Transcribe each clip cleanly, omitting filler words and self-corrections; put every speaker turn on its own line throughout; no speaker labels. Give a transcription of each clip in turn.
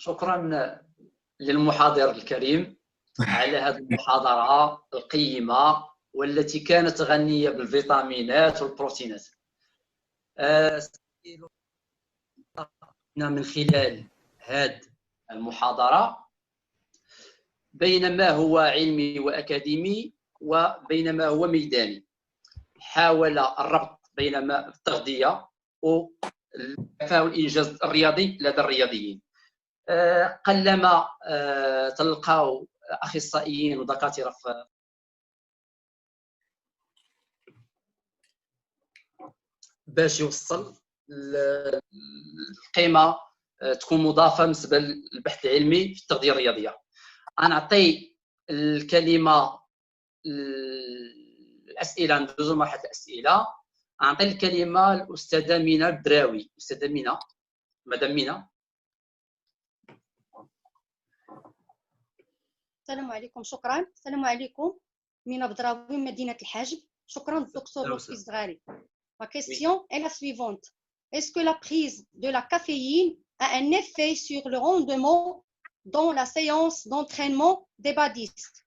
شكرا للمحاضر الكريم على هذه المحاضرة القيمة والتي كانت غنية بالفيتامينات والبروتينات. من خلال هذه المحاضرة بين ما هو علمي وأكاديمي وبين ما هو ميداني. حاول الربط بين التغذية والكفاءة والإنجاز الرياضي لدى الرياضيين. قلما تلقاو أخصائيين ودكاترة باش يوصل القيمة تكون مضافة بالنسبة للبحث العلمي في التغذية الرياضية. أنعطي الكلمة الأسئلة، ندوزو مرحلة الأسئلة. أعطي الكلمة الأستاذة مينا الدراوي. أستاذة مينا، مدام مينا.
السلام عليكم. شكرا. السلام عليكم. مينا بدراوي من مدينة الحاجب. شكرا دكتور لطفي الصغاري. Ma question est la suivante. Est-ce que la prise de la caféine a un effet sur le rendement dans la séance d'entraînement des badistes?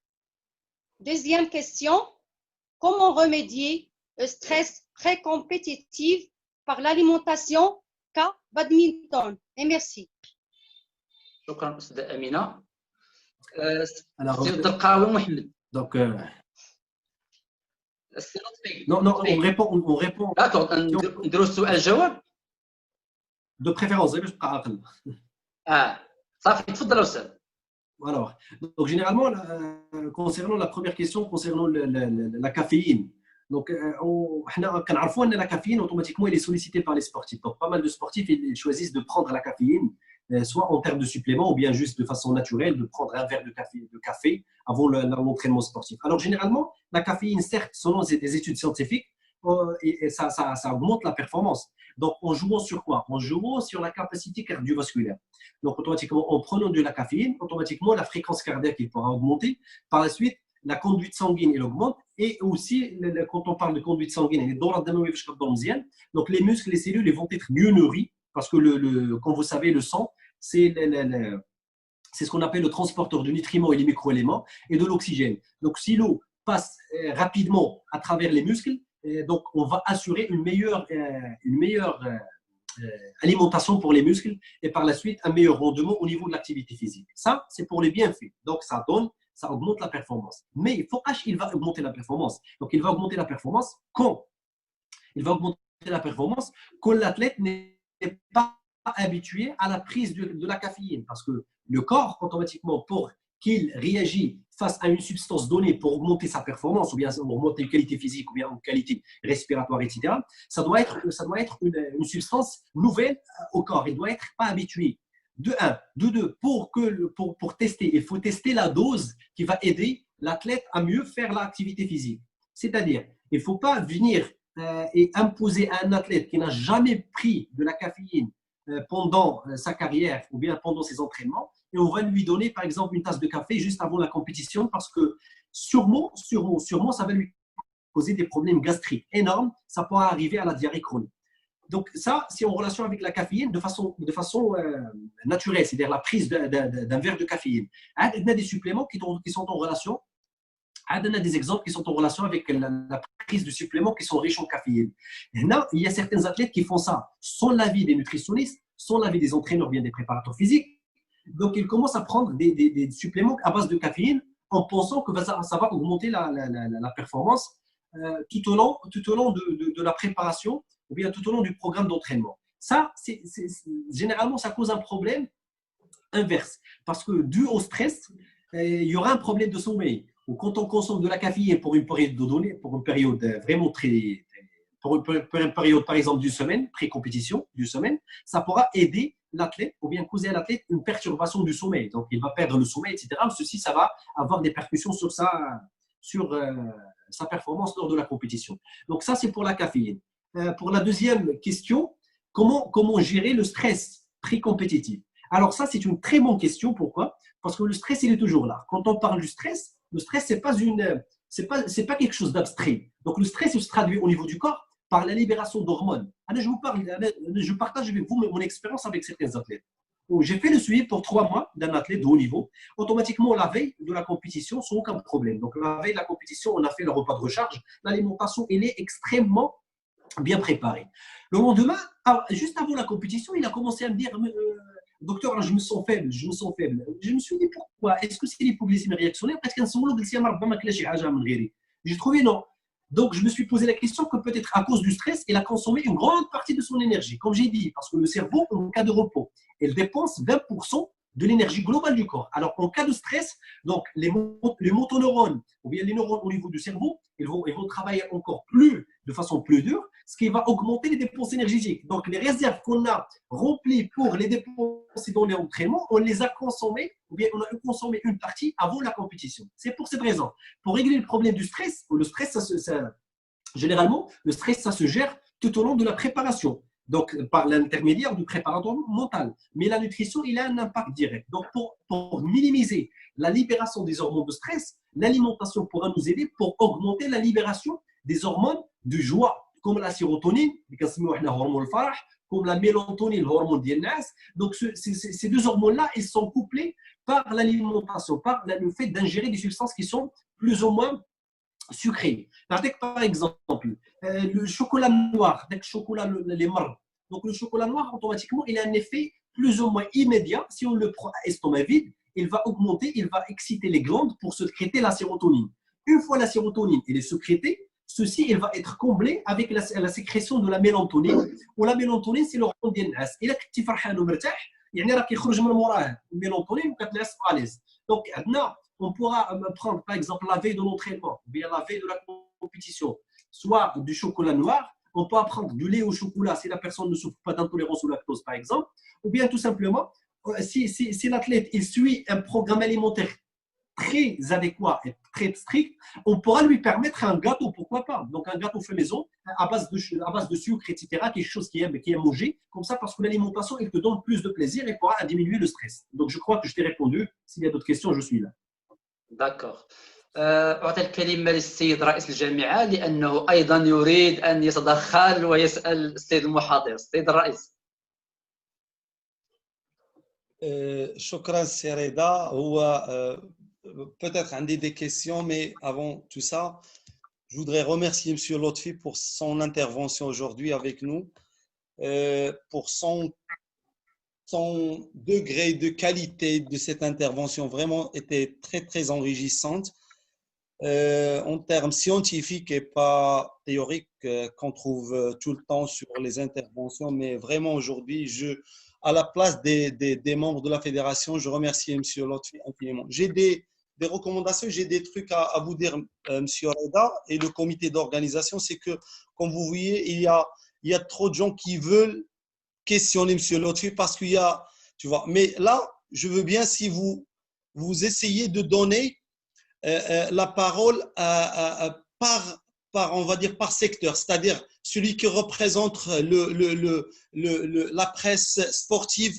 Deuxième question. Comment remédier au stress pré-compétitif par l'alimentation qu'à badminton? Et merci.
شكرا أستاذة أمينة. الدرقاوي محمد.
Donc, non, on répond.
D'accord, نديرو السؤال جواب.
De préférence, باش تبقى عاقل.
صافي تفضل أستاذ.
Alors, donc généralement, concernant la première question, concernant la caféine, donc on la caféine automatiquement elle est sollicitée par les sportifs. Donc pas mal de sportifs ils choisissent de prendre la caféine, soit en termes de supplément ou bien juste de façon naturelle, de prendre un verre de café avant l'entraînement sportif. Alors généralement, la caféine, certes, selon des études scientifiques, et ça augmente la performance. Donc en jouant sur quoi? En jouant sur la capacité cardiovasculaire. Donc automatiquement, en prenant de la caféine, automatiquement la fréquence cardiaque elle pourra augmenter. Par la suite, la conduite sanguine elle augmente, et aussi quand on parle de conduite sanguine, donc les muscles, les cellules ils vont être mieux nourris parce que comme vous savez, le sang c'est ce qu'on appelle le transporteur de nutriments et les microéléments et de l'oxygène. Donc si l'eau passe rapidement à travers les muscles, donc on va assurer une meilleure alimentation pour les muscles et par la suite un meilleur rendement au niveau de l'activité physique. Ça, c'est pour les bienfaits. Donc ça augmente la performance. Mais il va augmenter la performance. Donc il va augmenter la performance quand? Il va augmenter la performance quand l'athlète n'est pas habitué à la prise de la caféine. Parce que le corps, automatiquement, pour qu'il réagisse face à une substance donnée pour augmenter sa performance, ou bien augmenter une qualité physique, ou bien une qualité respiratoire, etc., ça doit être une substance nouvelle au corps. Il ne doit être pas habitué. De un. De deux, pour tester, il faut tester la dose qui va aider l'athlète à mieux faire l'activité physique. C'est-à-dire, il ne faut pas venir et imposer à un athlète qui n'a jamais pris de la caféine pendant sa carrière ou bien pendant ses entraînements, et on va lui donner par exemple une tasse de café juste avant la compétition parce que sûrement ça va lui causer des problèmes gastriques énormes, ça pourra arriver à la diarrhée chronique. Donc ça, c'est en relation avec la caféine de façon naturelle, c'est-à-dire la prise d'un verre de caféine. Il y a des suppléments qui sont en relation, il y a des exemples qui sont en relation avec la prise de suppléments qui sont riches en caféine. Là, il y a certains athlètes qui font ça sans l'avis des nutritionnistes, sans l'avis des entraîneurs, bien des préparateurs physiques. Donc, ils commencent à prendre des suppléments à base de caféine en pensant que ça va augmenter la performance tout au long de la préparation ou bien tout au long du programme d'entraînement. Ça, généralement, ça cause un problème inverse parce que dû au stress, il y aura un problème de sommeil. Ou quand on consomme de la caféine pour une période donnée, pour une période vraiment pour une période par exemple d'une semaine, pré-compétition d'une semaine, ça pourra aider l'athlète ou bien causer à l'athlète une perturbation du sommeil. Donc il va perdre le sommeil, etc. Ceci, ça va avoir des percussions sur sa performance lors de la compétition. Donc ça, c'est pour la caféine. Pour la deuxième question, comment gérer le stress pré-compétitif? Alors ça, c'est une très bonne question. Pourquoi? Parce que le stress, il est toujours là. Quand on parle du stress, le stress, c'est pas quelque chose d'abstrait. Donc le stress, il se traduit au niveau du corps par la libération d'hormones. Je partage avec vous mon expérience avec certains athlètes. j'ai fait le suivi pour 3 mois d'un athlète de haut niveau. Automatiquement, la veille de la compétition, sans aucun problème. Donc, la veille de la compétition, on a fait le repas de recharge. L'alimentation, elle est extrêmement bien préparée. Le lendemain, juste avant la compétition, il a commencé à me dire docteur, je me sens faible, je me sens faible. Je me suis dit pourquoi? Est-ce que c'est l'hypoglycémie réactionnaire? Parce que j'ai trouvé non. Donc, je me suis posé la question que peut-être à cause du stress, il a consommé une grande partie de son énergie. Comme j'ai dit, parce que le cerveau, en cas de repos, il dépense 20% de l'énergie globale du corps. Alors, en cas de stress, donc les motoneurones ou bien les neurones au niveau du cerveau, ils vont travailler encore plus, de façon plus dure, ce qui va augmenter les dépenses énergétiques. Donc, les réserves qu'on a remplies pour les dépenser dans les entraînements, on les a consommées, ou bien on a consommé une partie avant la compétition. C'est pour cette raison. Pour régler le problème du stress, le stress, généralement, le stress, ça se gère tout au long de la préparation. Donc, par l'intermédiaire du préparateur mental. Mais la nutrition, il a un impact direct. Donc, pour minimiser la libération des hormones de stress, l'alimentation pourra nous aider pour augmenter la libération des hormones de joie, comme la sérotonine, comme la mélatonine, l'hormone d'Yennas. Donc, ces deux hormones-là, ils sont couplés par l'alimentation, par le fait d'ingérer des substances qui sont plus ou moins sucré. Par exemple, le chocolat noir, les marres. Donc, le chocolat noir, automatiquement, il a un effet plus ou moins immédiat. Si on le prend à estomac vide, il va augmenter, il va exciter les glandes pour sécréter la sérotonine. Une fois la sérotonine est sécrétée, ceci il va être comblé avec la sécrétion de la mélatonine. Ou la mélatonine, c'est l'hormone d'Yennas. Et là, quand tu فرحان ومرتاح, يعني راك يخرج من موراه الميلاتونين وكتنعس à l'aise. Donc, on pourra prendre par exemple la veille de l'entraînement, ou bien la veille de la compétition, soit du chocolat noir, on peut prendre du lait au chocolat si la personne ne souffre pas d'intolérance au lactose par exemple, ou bien tout simplement, si l'athlète il suit un programme alimentaire très adéquat et très strict, on pourra lui permettre un gâteau, pourquoi pas. Donc un gâteau fait maison à base de sucre, etc., quelque chose qui est mangé, comme ça, parce que l'alimentation, il te donne plus de plaisir et pourra diminuer le stress. Donc je crois que je t'ai répondu. S'il y a d'autres questions, je suis là.
داكوغ أعطي الكلمة للسيد رئيس الجامعة لأنه أيضا يريد أن يتدخل ويسأل السيد المحاضر. السيد الرئيس.
شكرا سي رضا. هو peut-être عندي des questions, mais avant tout ça, je voudrais remercier M. Lotfi pour son intervention aujourd'hui avec nous, pour son degré de qualité de cette intervention vraiment était très, très enrichissante en termes scientifiques et pas théoriques qu'on trouve tout le temps sur les interventions. Mais vraiment aujourd'hui, à la place des membres de la fédération, je remercie M. Lotfi infiniment. J'ai des recommandations, j'ai des trucs à vous dire, M. Reda, et le comité d'organisation, c'est que, comme vous voyez, il y a trop de gens qui veulent questionner M. Lotfi parce qu'il y a, tu vois. Mais là, je veux bien si vous essayez de donner la parole on va dire, par secteur, c'est-à-dire celui qui représente la presse sportive.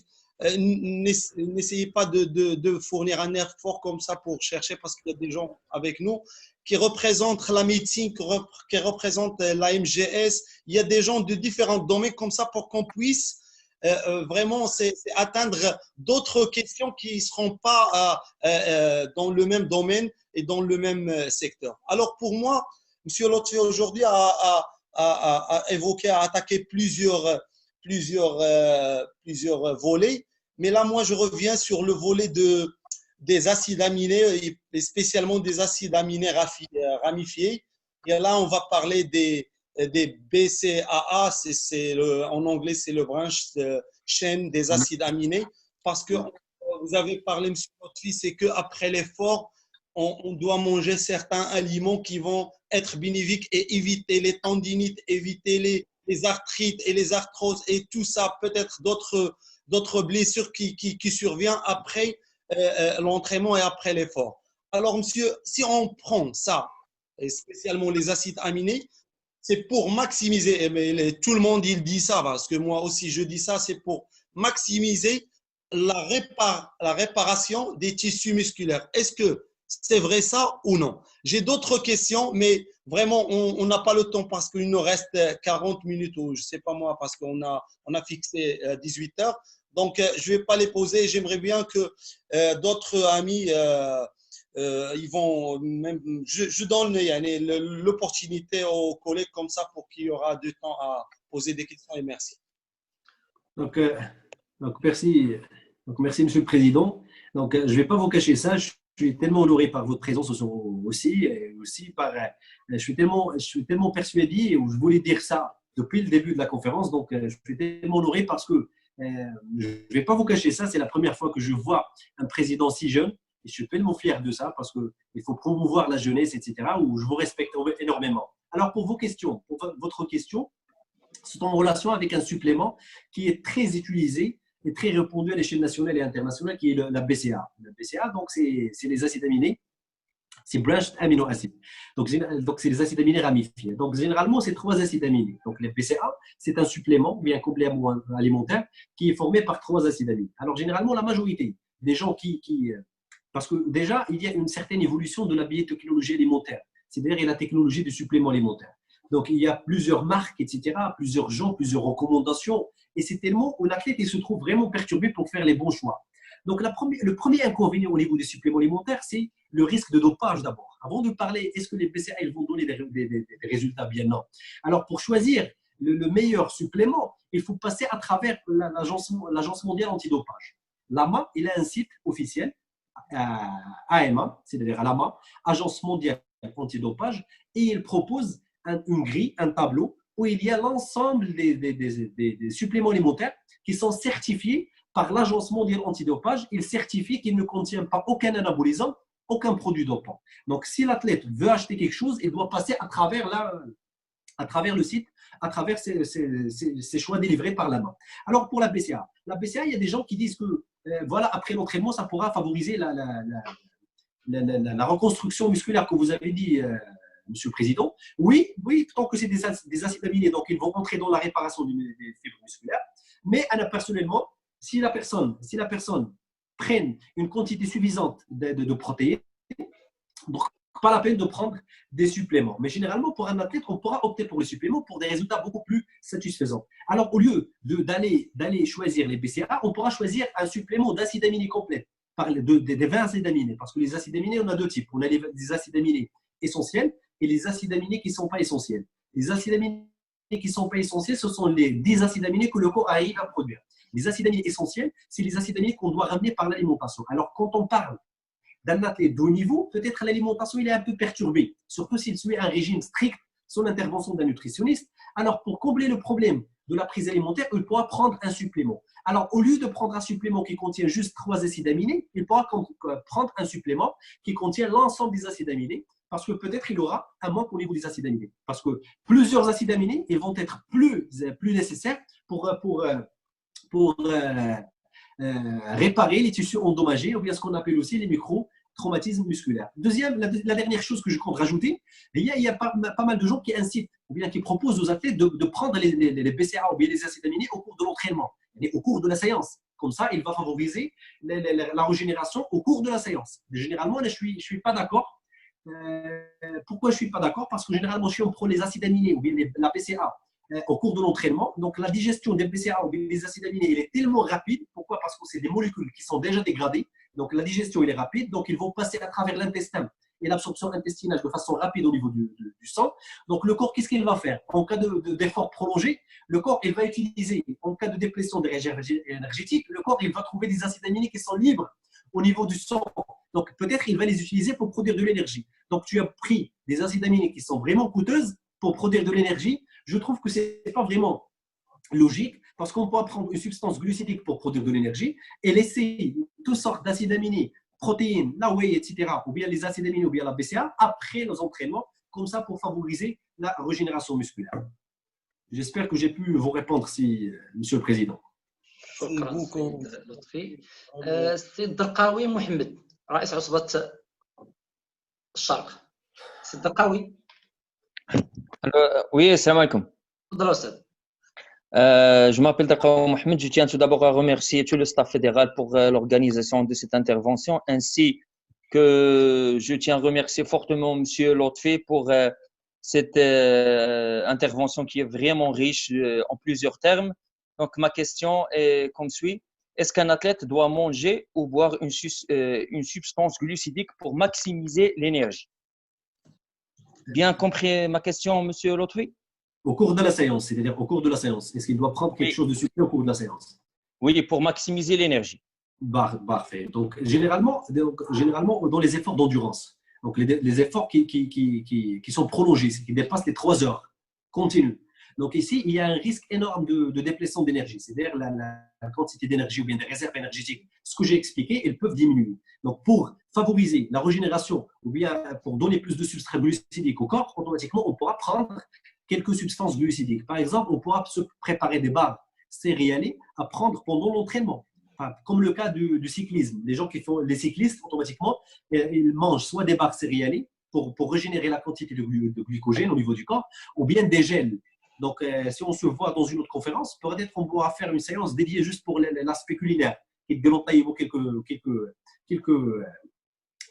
N'essayez pas de fournir un effort comme ça pour chercher, parce qu'il y a des gens avec nous qui représentent la médecine, qui représentent la MGS. Il y a des gens de différents domaines comme ça pour qu'on puisse vraiment atteindre d'autres questions qui ne seront pas dans le même domaine et dans le même secteur. Alors pour moi, M. Lotfi aujourd'hui a évoqué, a attaqué plusieurs volets. Mais là, moi, je reviens sur le volet des acides aminés, et spécialement des acides aminés ramifiés. Et là, on va parler des BCAA, en anglais, c'est le branch chaîne des acides aminés. Parce que vous avez parlé, M. Lotfi, c'est qu'après l'effort, on doit manger certains aliments qui vont être bénéfiques et éviter les tendinites, éviter les arthrites et les arthroses et tout ça, peut-être d'autres blessures qui surviennent après l'entraînement et après l'effort. Alors, monsieur, si on prend ça, et spécialement les acides aminés, c'est pour maximiser, mais tout le monde il dit ça, parce que moi aussi je dis ça, c'est pour maximiser la réparation des tissus musculaires. Est-ce que c'est vrai ça ou non? J'ai d'autres questions, mais vraiment, on n'a pas le temps parce qu'il nous reste 40 minutes ou je ne sais pas moi, parce qu'on a fixé 18 heures. Donc, je ne vais pas les poser. J'aimerais bien que d'autres amis, ils vont même. Je donne l'opportunité aux collègues comme ça pour qu'il y aura du temps à poser des questions et merci.
Donc, merci. Donc, merci, Monsieur le Président. Donc, je ne vais pas vous cacher ça. Je suis tellement honoré par votre présence aussi, et aussi par. Je suis tellement persuadé, ou je voulais dire ça depuis le début de la conférence. Donc, je suis tellement honoré parce que je ne vais pas vous cacher ça. C'est la première fois que je vois un président si jeune. Et je suis tellement fier de ça parce qu'il faut promouvoir la jeunesse, etc., où je vous respecte énormément. Alors, pour vos questions, pour votre question, c'est en relation avec un supplément qui est très utilisé et très répandu à l'échelle nationale et internationale, qui est la BCA. La BCA, donc, c'est les acides aminés, c'est branched amino acids. Donc, c'est les acides aminés ramifiés. Donc, généralement, c'est 3 acides aminés. Donc, les BCA, c'est un supplément, bien complément alimentaire, qui est formé par 3 acides aminés. Alors, généralement, la majorité des gens parce que déjà, il y a une certaine évolution de la biotechnologie alimentaire, c'est-à-dire la technologie du supplément alimentaire. Donc, il y a plusieurs marques, etc., plusieurs gens, plusieurs recommandations. Et c'est tellement où l'athlète se trouve vraiment perturbé pour faire les bons choix. Donc, le premier inconvénient au niveau des suppléments alimentaires, c'est le risque de dopage d'abord. Avant de parler, est-ce que les BCA ils vont donner des résultats? Bien non. Alors, pour choisir le meilleur supplément, il faut passer à travers l'Agence mondiale antidopage. L'AMA, il a un site officiel, AMA, c'est-à-dire à l'AMA, Agence mondiale antidopage, et il propose une grille, un tableau, où il y a l'ensemble des suppléments alimentaires qui sont certifiés par l'Agence mondiale antidopage. Il certifie qu'il ne contient pas aucun anabolisant, aucun produit dopant. Donc, si l'athlète veut acheter quelque chose, il doit passer à travers le site, à travers ces choix délivrés par la main. Alors, pour la BCA, il y a des gens qui disent que, voilà, après l'entraînement, ça pourra favoriser la reconstruction musculaire que vous avez dit, Monsieur le Président. Oui, tant que c'est des acides aminés, donc ils vont entrer dans la réparation des fibres musculaires. Mais personnellement, si la personne prenne une quantité suffisante de protéines, donc pas la peine de prendre des suppléments. Mais généralement, pour un athlète, on pourra opter pour les suppléments pour des résultats beaucoup plus satisfaisants. Alors, au lieu d'aller choisir les BCA, on pourra choisir un supplément d'acides aminés complets, des 20 acides aminés. Parce que les acides aminés, on a 2 types. On a des acides aminés essentiels et les acides aminés qui ne sont pas essentiels. Les acides aminés qui ne sont pas essentiels, ce sont les 10 acides aminés que le corps arrive à produire. Les acides aminés essentiels, c'est les acides aminés qu'on doit ramener par l'alimentation. Alors, quand on parle d'un athlète de haut niveau, peut-être l'alimentation il est un peu perturbée, surtout s'il suit un régime strict sans l'intervention d'un nutritionniste. Alors, pour combler le problème de la prise alimentaire, il pourra prendre un supplément. Alors, au lieu de prendre un supplément qui contient juste 3 acides aminés, il pourra prendre un supplément qui contient l'ensemble des acides aminés, parce que peut-être il aura un manque au niveau des acides aminés. Parce que plusieurs acides aminés ils vont être plus nécessaires pour réparer les tissus endommagés, ou bien ce qu'on appelle aussi les micro-traumatismes musculaires. Deuxième, la dernière chose que je compte rajouter, il y a pas mal de gens qui incitent, ou bien qui proposent aux athlètes de prendre les BCA ou bien les acides aminés au cours de l'entraînement, et au cours de la séance. Comme ça, il va favoriser la régénération au cours de la séance. Mais généralement, je suis pas d'accord. Pourquoi je ne suis pas d'accord? Parce que généralement, si on prend les acides aminés ou bien la BCA au cours de l'entraînement, donc la digestion des BCA ou des acides aminés elle est tellement rapide. Pourquoi? Parce que c'est des molécules qui sont déjà dégradées. Donc la digestion elle est rapide. Donc ils vont passer à travers l'intestin et l'absorption intestinale de façon rapide au niveau du sang. Donc le corps, qu'est-ce qu'il va faire? En cas d'effort prolongé, le corps il va utiliser, en cas de déplétion des réserves énergétiques, le corps il va trouver des acides aminés qui sont libres au niveau du sang. Donc peut-être il va les utiliser pour produire de l'énergie. Donc tu as pris des acides aminés qui sont vraiment coûteuses pour produire de l'énergie. Je trouve que ce n'est pas vraiment logique parce qu'on peut prendre une substance glucidique pour produire de l'énergie et laisser toutes sortes d'acides aminés, protéines, la whey, etc., ou bien les acides aminés ou bien la BCA après nos entraînements, comme ça pour favoriser la régénération musculaire. J'espère que j'ai pu vous répondre, Monsieur le Président.
شكرا سيد لطفي. السيد الدرقاوي محمد رئيس عصبة الشرق. السيد الدرقاوي.
Oui, salam alaikum.
تفضل أستاذ.
Je m'appelle Darqawi Mohamed. Je tiens tout d'abord à remercier tout le staff fédéral pour l'organisation de cette intervention, ainsi que je tiens à remercier fortement Monsieur Lotfi pour cette intervention qui est vraiment riche en plusieurs termes. Donc, ma question est comme suit. est-ce qu'un athlète doit manger ou boire une substance glucidique pour maximiser l'énergie? Bien compris ma question, monsieur Lotfi?
Au cours de la séance, c'est-à-dire au cours de la séance, est-ce qu'il doit prendre quelque chose de sucré au cours de la séance?
Oui, pour maximiser l'énergie.
Parfait. Donc, généralement, dans les efforts d'endurance, donc les efforts qui sont prolongés, qui dépassent les 3 heures continues. Donc ici, il y a un risque énorme de déplacement d'énergie, c'est-à-dire la quantité d'énergie ou bien des réserves énergétiques. Ce que j'ai expliqué, elles peuvent diminuer. Donc pour favoriser la régénération ou bien pour donner plus de substrat glucidique au corps, automatiquement, on pourra prendre quelques substances glucidiques. Par exemple, on pourra se préparer des barres céréaliers à prendre pendant l'entraînement. Enfin, comme le cas du cyclisme. Les gens qui font les cyclistes, automatiquement, ils mangent soit des barres céréaliers pour régénérer la quantité de glycogène au niveau du corps, ou bien des gels. Donc, si on se voit dans une autre conférence, peut-être qu'on pourra faire une séance dédiée juste pour l'aspect culinaire, et développer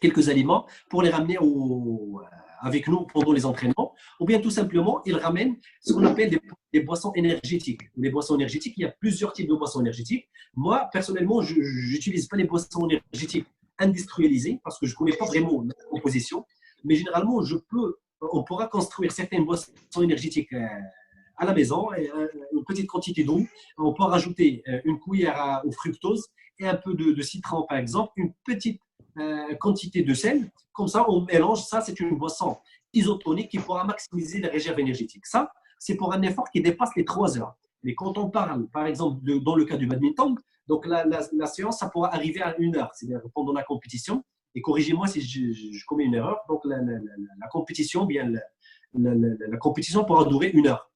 quelques aliments pour les ramener avec nous pendant les entraînements, ou bien tout simplement, ils ramènent ce qu'on appelle des boissons énergétiques. Les boissons énergétiques, il y a plusieurs types de boissons énergétiques. Moi, personnellement, je n'utilise pas les boissons énergétiques industrialisées parce que je ne connais pas vraiment la composition, mais généralement, on pourra construire certaines boissons énergétiques à la maison, une petite quantité d'eau. On peut rajouter une cuillère au fructose et un peu de citron, par exemple, une petite quantité de sel. Comme ça, on mélange. Ça, c'est une boisson isotonique qui pourra maximiser les réserves énergétiques. Ça, c'est pour un effort qui dépasse les 3 heures. Mais quand on parle, par exemple, dans le cas du badminton, donc la séance, ça pourra arriver à 1 heure, c'est-à-dire pendant la compétition. Et corrigez-moi si je commets une erreur. Donc, la compétition, bien, la compétition pourra durer 1 heure.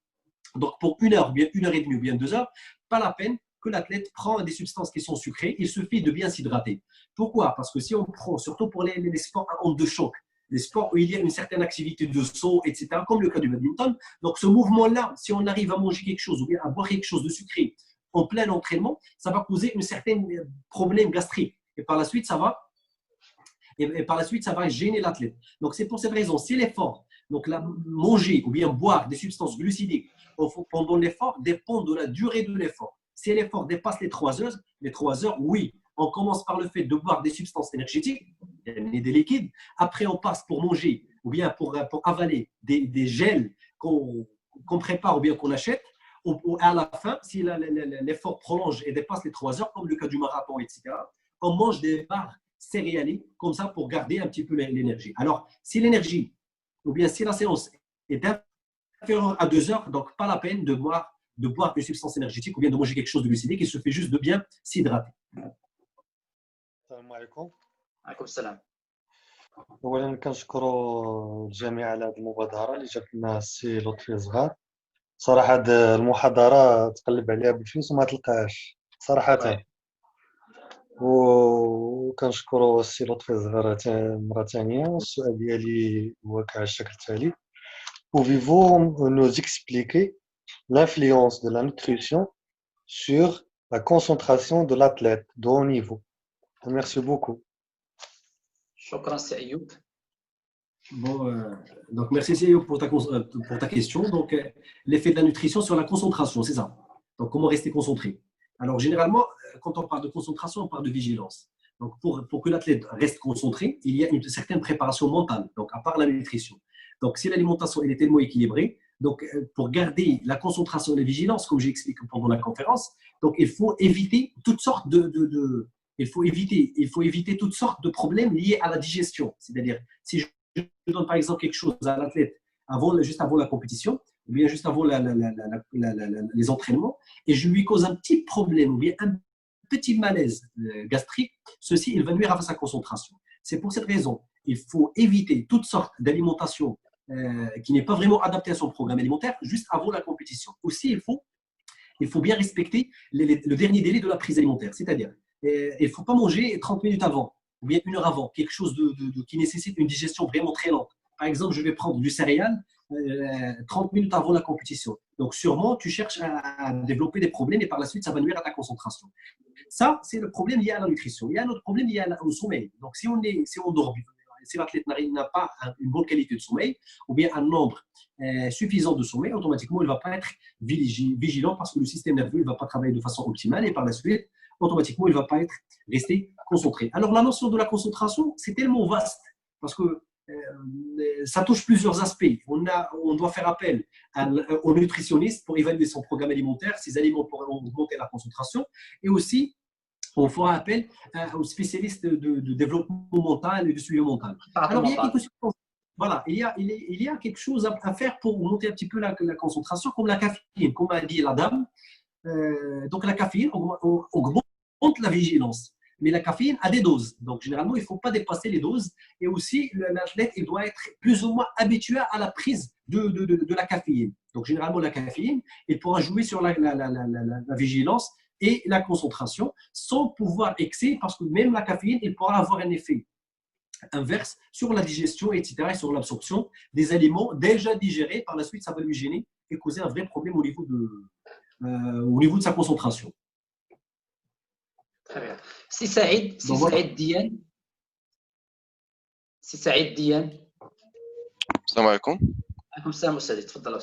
Donc, pour 1 heure, bien 1 heure et demie ou bien 2 heures, pas la peine que l'athlète prend des substances qui sont sucrées. Il suffit de bien s'hydrater. Pourquoi? Parce que si on prend, surtout pour les sports à onde de choc, les sports où il y a une certaine activité de saut, etc., comme le cas du badminton, donc ce mouvement-là, si on arrive à manger quelque chose ou bien à boire quelque chose de sucré en plein entraînement, ça va causer un certain problème gastrique. Et par la suite, ça va gêner l'athlète. Donc, c'est pour cette raison, si l'effort, donc manger ou bien boire des substances glucidiques pendant l'effort dépend de la durée de l'effort. Si l'effort dépasse les 3 heures, oui, on commence par le fait de boire des substances énergétiques, des liquides. Après, on passe pour manger ou bien pour avaler des gels qu'on prépare ou bien qu'on achète. À la fin, si l'effort prolonge et dépasse les 3 heures, comme le cas du marathon, etc., on mange des barres céréaliers comme ça pour garder un petit peu l'énergie. Alors, si l'énergie ou bien si la séance est inférieure à 2 heures, donc pas la peine de boire une substance énergétique ou bien de manger quelque chose de glucidique. Il suffit juste de bien s'hydrater.
السلام عليكم.
عليكم السلام.
اولا كنشكروا الجميع على هذه المبادره اللي جات لنا السي لطفي صغار. صراحه هذه المحاضره تقلب عليها بالفلوس وما تلقاهاش صراحه. وكنشكروا السي لطفي صغار مره ثانيه. السؤال ديالي هو على الشكل التالي: Pouvez-vous nous expliquer l'influence de la nutrition sur la concentration de l'athlète de haut niveau? Merci beaucoup.
شكرا سي ايوب.
Donc merci Céline pour ta question. Donc l'effet de la nutrition sur la concentration, c'est ça. Donc comment rester concentré? Alors généralement, quand on parle de concentration, on parle de vigilance. Donc pour que l'athlète reste concentré, il y a une certaine préparation mentale. Donc à part la nutrition. Donc si l'alimentation elle est tellement équilibrée, donc pour garder la concentration et la vigilance, comme j'ai expliqué pendant la conférence, donc il faut éviter toutes sortes il faut éviter toutes sortes de problèmes liés à la digestion. C'est-à-dire, si je donne par exemple quelque chose à l'athlète juste avant la compétition, ou bien juste avant les entraînements, et je lui cause un petit problème, ou bien un petit malaise gastrique, ceci, il va nuire à sa concentration. C'est pour cette raison, il faut éviter toutes sortes d'alimentation qui n'est pas vraiment adaptée à son programme alimentaire, juste avant la compétition. Aussi, il faut bien respecter le dernier délai de la prise alimentaire, c'est-à-dire, il ne faut pas manger 30 minutes avant, ou bien 1 heure avant, quelque chose qui nécessite une digestion vraiment très lente. Par exemple, je vais prendre du céréal 30 minutes avant la compétition. Donc, sûrement, tu cherches à développer des problèmes et par la suite, ça va nuire à ta concentration. Ça, c'est le problème lié à la nutrition. Il y a un autre problème lié au sommeil. Donc, si on dort, si l'athlète n'a pas une bonne qualité de sommeil ou bien un nombre suffisant de sommeil, automatiquement, il ne va pas être vigilant parce que le système nerveux ne va pas travailler de façon optimale et par la suite, automatiquement, il ne va pas rester concentré. Alors, la notion de la concentration, c'est tellement vaste parce que ça touche plusieurs aspects. On doit faire appel au nutritionniste pour évaluer son programme alimentaire, ses aliments pour augmenter la concentration, et aussi on fera appel aux spécialistes de développement mental et de suivi mental. Alors, il y a quelque chose, voilà, il y a quelque chose à faire pour augmenter un petit peu la concentration, comme la caféine, comme a dit la dame. Donc, la caféine augmente la vigilance. Mais la caféine a des doses. Donc, généralement, il ne faut pas dépasser les doses. Et aussi, l'athlète, il doit être plus ou moins habitué à la prise de la caféine. Donc, généralement, la caféine, il pourra jouer sur la vigilance et la concentration sans pouvoir excès, parce que même la caféine, il pourra avoir un effet inverse sur la digestion, etc., et sur l'absorption des aliments déjà digérés. Par la suite, ça va lui gêner et causer un vrai problème au niveau de sa concentration.
Très bien. Si Saïd Diane.
السلام عليكم.
عليكم السلام أستاذ، تفضل.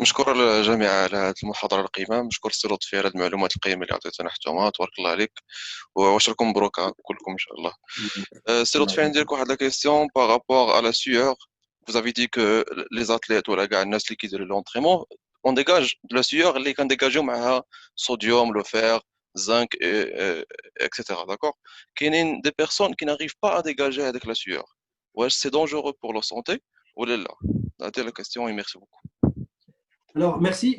مشكور الجميع على هذه المحاضرة القيمة، مشكور السي لطفي على المعلومات القيمة اللي عطيتنا حتى تبارك الله عليك، واشركم مبروك كلكم إن شاء الله. السي لطفي عندي لك واحد لا كيسيون بارابور à la sueur. Vous avez dit que les athlètes ولا كاع الناس اللي كيديروا l'entraînement on dégage de la sueur اللي كنديجاجيو معها sodium, le fer, zinc, etc. D'accord. كاينين des personnes qui n'arrivent pas à dégager avec la sueur. واش c'est dangereux pour leur santé ولا لا؟ هذه la question et merci beaucoup.
Alors, merci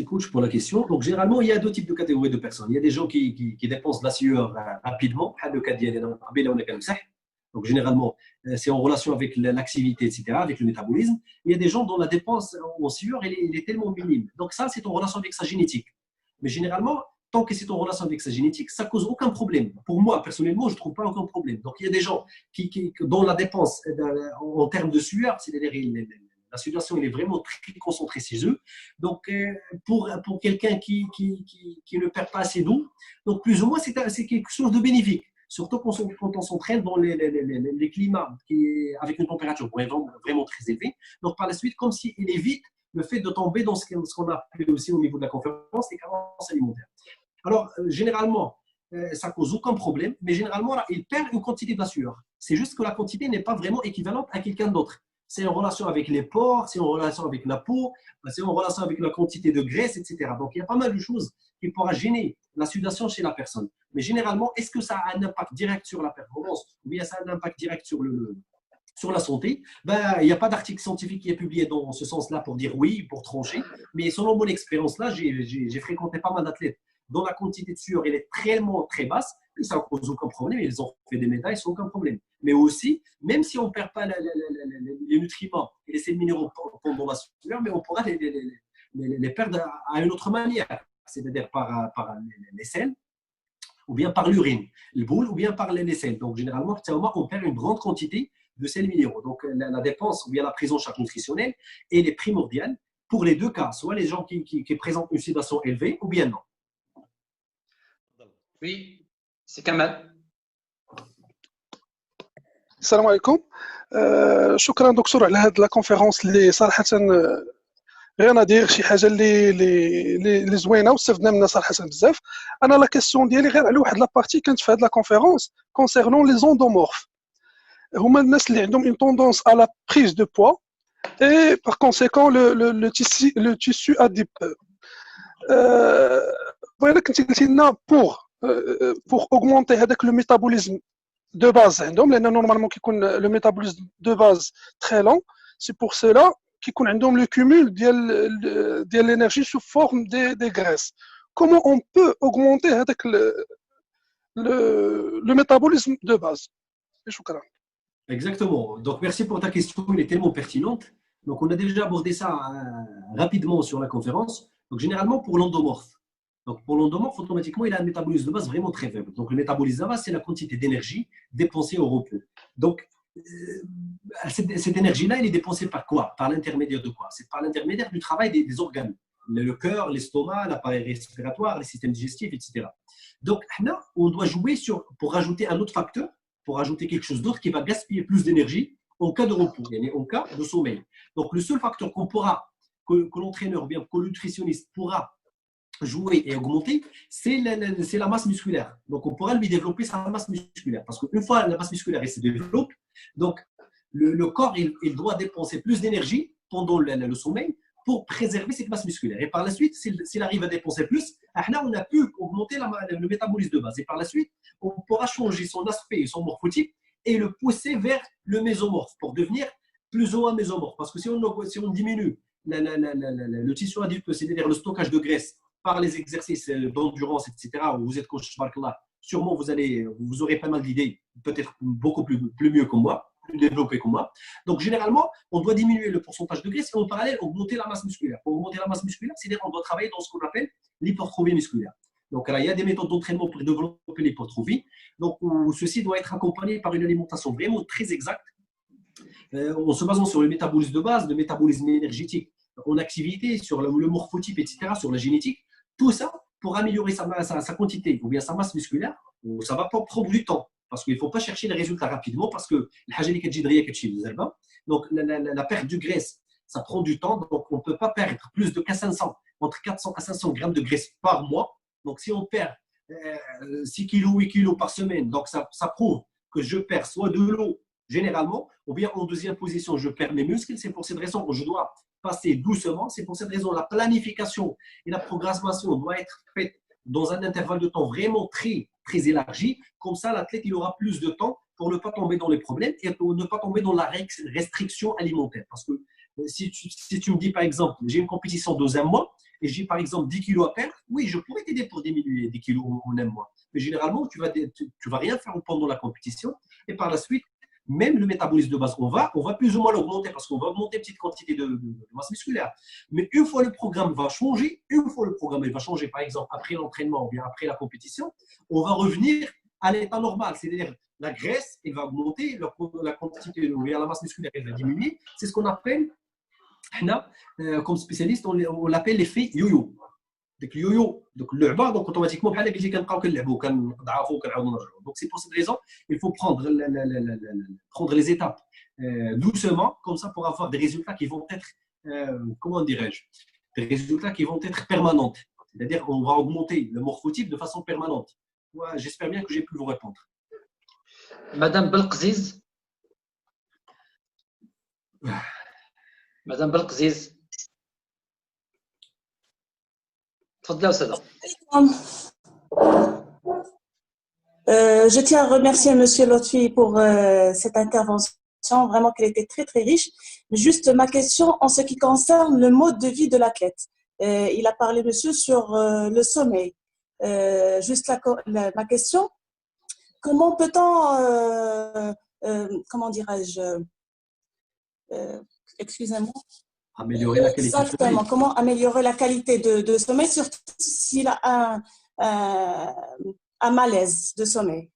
coach pour la question. Donc, généralement, il y a deux types de catégories de personnes. Il y a des gens qui dépensent de la sueur rapidement. Donc, généralement, c'est en relation avec l'activité, etc., avec le métabolisme. Il y a des gens dont la dépense en sueur, elle est tellement minime. Donc, ça, c'est en relation avec sa génétique. Mais généralement, tant que c'est en relation avec sa génétique, ça ne cause aucun problème. Pour moi, personnellement, je ne trouve pas aucun problème. Donc, il y a des gens dont la dépense en termes de sueur, c'est-à-dire la sudation, elle est vraiment très concentrée chez eux. Donc, pour quelqu'un qui ne perd pas assez d'eau, donc plus ou moins, c'est quelque chose de bénéfique. Surtout quand on s'entraîne dans les climats avec une température vraiment très élevée. Donc, par la suite, comme s'il évite le fait de tomber dans ce qu'on a appelé aussi au niveau de la conférence, les carences alimentaires. Alors, généralement, ça ne cause aucun problème, mais généralement, là, il perd une quantité de la sueur. C'est juste que la quantité n'est pas vraiment équivalente à quelqu'un d'autre. C'est en relation avec les pores, c'est en relation avec la peau, c'est en relation avec la quantité de graisse, etc. Donc, il y a pas mal de choses qui pourraient gêner la sudation chez la personne. Mais généralement, est-ce que ça a un impact direct sur la performance ou bien ça a un impact direct sur la santé? Il n'y a pas d'article scientifique qui est publié dans ce sens-là pour dire oui, pour trancher. Mais selon mon expérience-là, j'ai fréquenté pas mal d'athlètes dont la quantité de sueur elle est très basse, et ça ne cause aucun problème, ils ont fait des médailles sans aucun problème. Mais aussi, même si on ne perd pas les nutriments et les sels minéraux pendant la sueur, mais on pourra les perdre à une autre manière, c'est-à-dire par les selles, ou bien par l'urine, le boule, ou bien par les selles. Donc, généralement, on perd une grande quantité de sels minéraux. Donc, la dépense ou bien la prise en charge nutritionnelle, elle est primordiale pour les deux cas, soit les gens qui présentent une sudation élevée, ou bien non.
Oui, c'est Kamal.
السلام عليكم. شكرا دكتور على هذه لا كونفيرونس اللي صراحه غير نادير شي حاجه اللي زوينه واستفدنا منها صراحه بزاف. انا لا كيسيون ديالي غير على واحد لا بارتي كانت في هذه لا كونفيرونس كونسيرنون لي زوندومورف. هما الناس اللي عندهم اون توندونس à la prise de poids et par conséquent le tissu adipeux. بغينا كنتي قلتي لنا pour augmenter هذاك le métabolisme de base عندهم, لأن normalement كيكون le métabolisme de base très lent. C'est pour cela كيكون عندهم le cumul ديال l'énergie sous forme des graisses. Comment on peut augmenter هذاك le métabolisme de base? شكرا.
Exactement. Donc, merci pour ta question, elle est tellement pertinente. Donc, on a déjà abordé ça rapidement sur la conférence. Donc, généralement, pour l'endomorphe. Donc, pour l'endomorphe, automatiquement, il a un métabolisme de base vraiment très faible. Donc, le métabolisme de base, c'est la quantité d'énergie dépensée au repos. Donc, cette énergie-là, elle est dépensée par quoi? Par l'intermédiaire de quoi? C'est par l'intermédiaire du travail des organes. Le cœur, l'estomac, l'appareil respiratoire, les systèmes digestifs, etc. Donc, là, on doit jouer pour rajouter un autre facteur, pour rajouter quelque chose d'autre qui va gaspiller plus d'énergie en cas de repos, en cas de sommeil. Donc, le seul facteur que l'entraîneur ou bien que le nutritionniste pourra jouer et augmenter, c'est la masse musculaire. Donc, on pourra lui développer sa masse musculaire. Parce qu'une fois la masse musculaire se développe, donc le corps, il doit dépenser plus d'énergie pendant le sommeil pour préserver cette masse musculaire. Et par la suite, s'il arrive à dépenser plus, on a pu augmenter le métabolisme de base. Et par la suite, on pourra changer son aspect et son morphotype et le pousser vers le mésomorphe pour devenir plus ou moins mésomorphe. Parce que si on diminue le tissu adipeux, c'est-à-dire le stockage de graisse, par les exercices d'endurance, etc., où vous êtes coach, sûrement vous aurez pas mal d'idées, peut-être beaucoup plus mieux que moi, plus développées que moi. Donc, généralement, on doit diminuer le pourcentage de graisse et en parallèle, augmenter la masse musculaire. Pour augmenter la masse musculaire, c'est-à-dire qu'on doit travailler dans ce qu'on appelle l'hypertrophie musculaire. Donc, là, il y a des méthodes d'entraînement pour développer l'hypertrophie. Donc, ceci doit être accompagné par une alimentation vraiment très exacte, en se basant sur le métabolisme de base, le métabolisme énergétique en activité, sur le morphotype, etc., sur la génétique. Tout ça pour améliorer sa quantité ou bien sa masse musculaire. Ça va prendre du temps parce qu'il ne faut pas chercher les résultats rapidement parce que donc la perte de graisse, ça prend du temps. Donc, on ne peut pas perdre plus de 500, entre 400 à 500 grammes de graisse par mois. Donc, si on perd 6 kg, 8 kg par semaine, donc ça prouve que je perds soit de l'eau généralement, ou bien en deuxième position, je perds mes muscles. C'est pour cette raison que je dois passer doucement. C'est pour cette raison la planification et la programmation doit être faite dans un intervalle de temps vraiment très, très élargi. Comme ça, l'athlète il aura plus de temps pour ne pas tomber dans les problèmes et pour ne pas tomber dans la restriction alimentaire. Parce que si tu me dis, par exemple, j'ai une compétition dans un mois et j'ai, par exemple, 10 kilos à perdre, oui, je pourrais t'aider pour diminuer 10 kilos en un mois. Mais généralement, tu vas rien faire pendant la compétition et par la suite, même le métabolisme de base, on va plus ou moins l'augmenter parce qu'on va augmenter une petite quantité de masse musculaire. Mais une fois le programme va changer, par exemple, après l'entraînement ou bien après la compétition, on va revenir à l'état normal. C'est-à-dire, la graisse, elle va augmenter, la quantité ou bien la masse musculaire, elle va diminuer. C'est ce qu'on appelle, comme spécialiste, on l'appelle l'effet yo-yo. Donc, yo-yo, donc automatiquement, donc c'est pour cette raison, il faut prendre les étapes doucement, comme ça, pour avoir des résultats qui vont être, comment dirais-je, des résultats qui vont être permanents. C'est-à-dire qu'on va augmenter le morphotype de façon permanente. Ouais, j'espère bien que j'ai pu vous répondre.
Madame Belkziz. Madame Belkziz.
Je tiens à remercier M. Lotfi pour cette intervention, vraiment qu'elle était très très riche. Juste ma question en ce qui concerne le mode de vie de l'athlète. Il a parlé, monsieur, sur le sommeil. Juste ma question, comment peut-on, comment dirais-je, excusez-moi.
Améliorer la qualité
Exactement.
de sommeil.
Comment améliorer la qualité de sommeil, surtout s'il a un malaise de sommeil.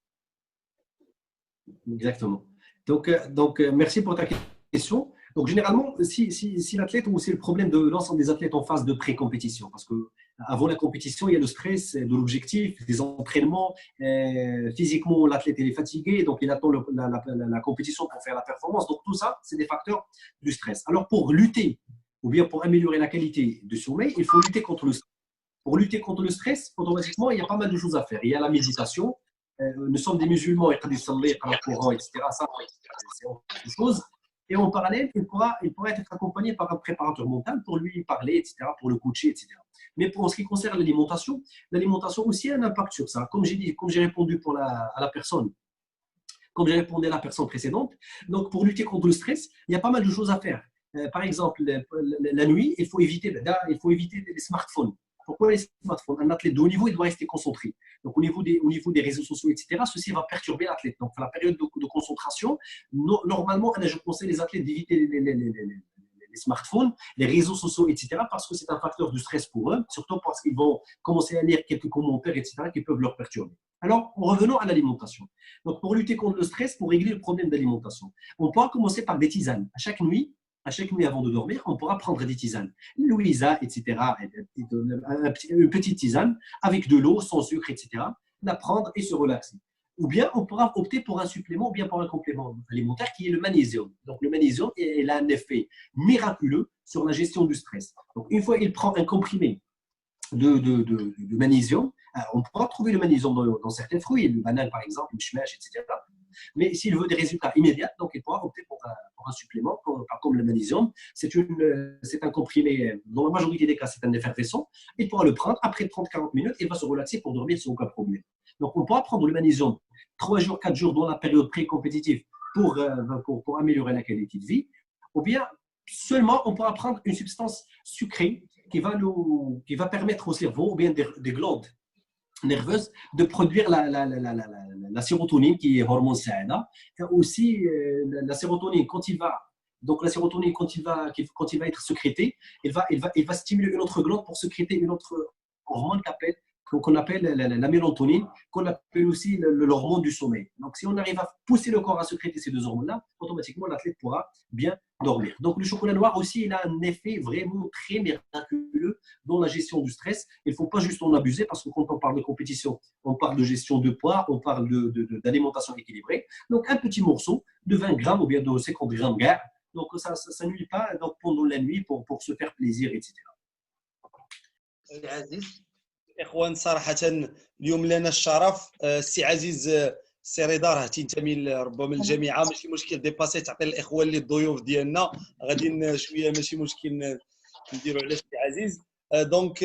Exactement. Donc, merci pour ta question. Donc, généralement, si l'athlète ou c'est le problème de l'ensemble des athlètes en phase de pré-compétition, parce qu'avant la compétition, il y a le stress de l'objectif, des entraînements. Physiquement, l'athlète est fatigué, donc il attend la compétition pour faire la performance. Donc, tout ça, c'est des facteurs du stress. Alors, pour lutter ou bien pour améliorer la qualité du sommeil, il faut lutter contre le stress. Pour lutter contre le stress, automatiquement, il y a pas mal de choses à faire. Il y a la méditation. Nous sommes des musulmans, etc. Ça, c'est autre chose. Et en parallèle, il pourra être accompagné par un préparateur mental pour lui parler, etc., pour le coacher, etc. Mais pour ce qui concerne l'alimentation aussi a un impact sur ça. Comme j'ai répondu à la personne, comme j'ai répondu à la personne précédente, donc pour lutter contre le stress, il y a pas mal de choses à faire. Par exemple, la nuit, il faut éviter les smartphones. Pourquoi les smartphones? Un athlète de haut niveau, il doit rester concentré. Donc, au niveau des réseaux sociaux, etc., ceci va perturber l'athlète. Donc, la période de concentration, normalement, je conseille les athlètes d'éviter les smartphones, les réseaux sociaux, etc., parce que c'est un facteur de stress pour eux, surtout parce qu'ils vont commencer à lire quelques commentaires, etc., qui peuvent leur perturber. Alors, revenons à l'alimentation. Donc, pour lutter contre le stress, pour régler le problème d'alimentation, on pourra commencer par des tisanes. À chaque nuit, avant de dormir, on pourra prendre des tisanes. Louisa, etc., une petite tisane avec de l'eau, sans sucre, etc., la prendre et se relaxer. Ou bien, on pourra opter pour un supplément ou bien pour un complément alimentaire qui est le magnésium. Donc, le magnésium, il a un effet miraculeux sur la gestion du stress. Donc, une fois qu'il prend un comprimé de magnésium. On peut trouver le magnésium dans certains fruits, le banane par exemple, le chmèche, etc. Mais s'il veut des résultats immédiats, donc il pourra opter pour un supplément comme le magnésium. C'est un comprimé, dans la majorité des cas, c'est un effervescent. Il pourra le prendre après 30-40 minutes et va se relaxer pour dormir sans aucun problème. Donc on pourra prendre le magnésium 3 jours, 4 jours dans la période pré-compétitive pour améliorer la qualité de vie. Ou bien seulement on pourra prendre une substance sucrée qui va permettre au cerveau ou bien des glandes nerveuse de produire la sérotonine qui est hormone saïda. Aussi, la sérotonine, la sérotonine, quand il va être sécrété, il va stimuler une autre glande pour sécréter une autre hormone qu'on appelle la mélatonine, qu'on appelle aussi l'hormone du sommeil. Donc, si on arrive à pousser le corps à sécréter ces deux hormones-là, automatiquement, l'athlète pourra bien dormir. Donc, le chocolat noir aussi, il a un effet vraiment très miraculeux dans la gestion du stress. Il ne faut pas juste en abuser parce que quand on parle de compétition, on parle de gestion de poids, on parle d'alimentation équilibrée. Donc, un petit morceau de 20 grammes ou bien de 50 grammes, donc ça ne nuit pas donc, pendant la nuit pour se faire plaisir, etc.
سي عزيز
اخوان صراحه اليوم لنا الشرف السي عزيز سي رضا راه تنتمي ربما للجامعه ماشي مشكل ديباسي تعطي الاخوان اللي الضيوف ديالنا غادي شويه ماشي مشكل نديروا على السي عزيز دونك